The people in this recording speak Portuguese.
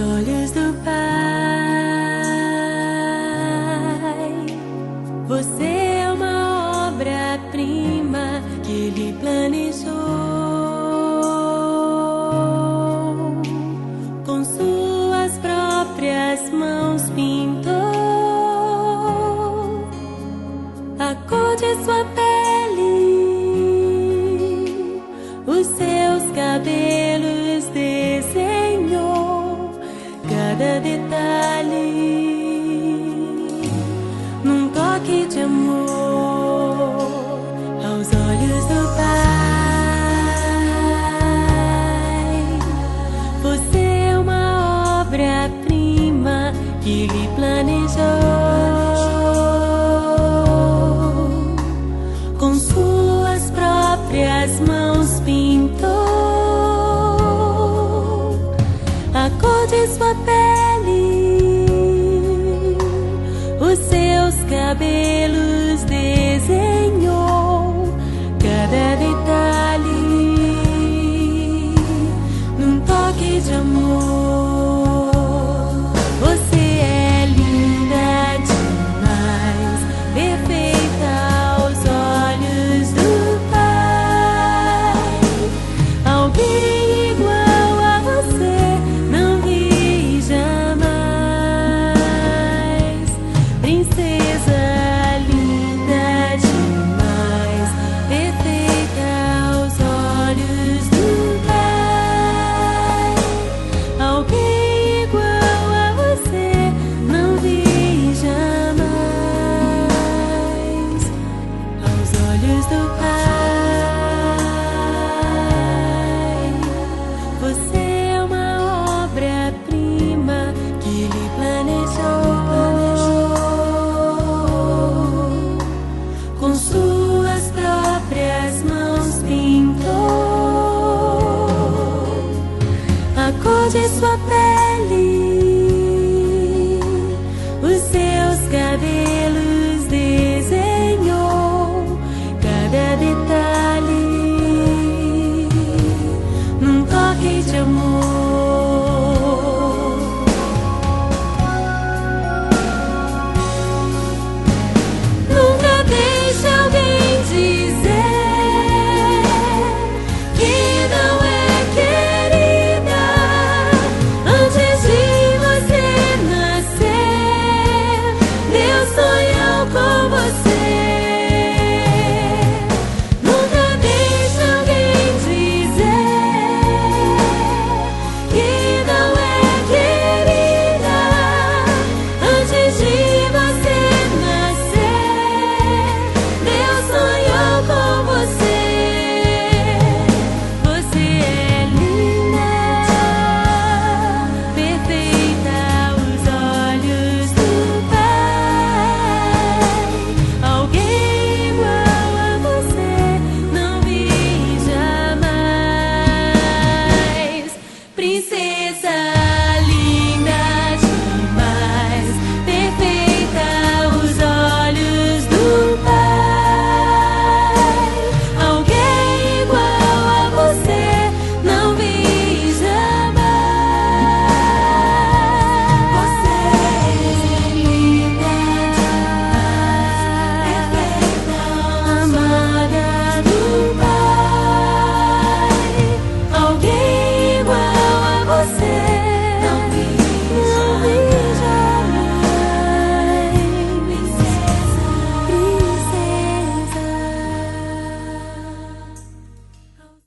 olhos do Pai. Você é uma obra-prima que Ele planejou. Com suas próprias mãos pintou a cor de sua pele, os seus cabelos desenhou cada detalhe. Num toque de amor aos olhos do Pai. Você é uma obra-prima que Ele planejou. Com suas próprias mãos pintou a cor de sua pele, os seus cabelos desenhou cada detalhe. Num toque de amor, você é linda demais, perfeita aos olhos do Pai. Alguém igual a você não vi jamais. Princesa linda demais, perfeita aos olhos do Pai. Alguém igual a você não vi jamais. Aos olhos do Pai, você é uma obra-prima que Ele planejou. Com suas próprias mãos pintou a cor de sua pele, os seus cabelos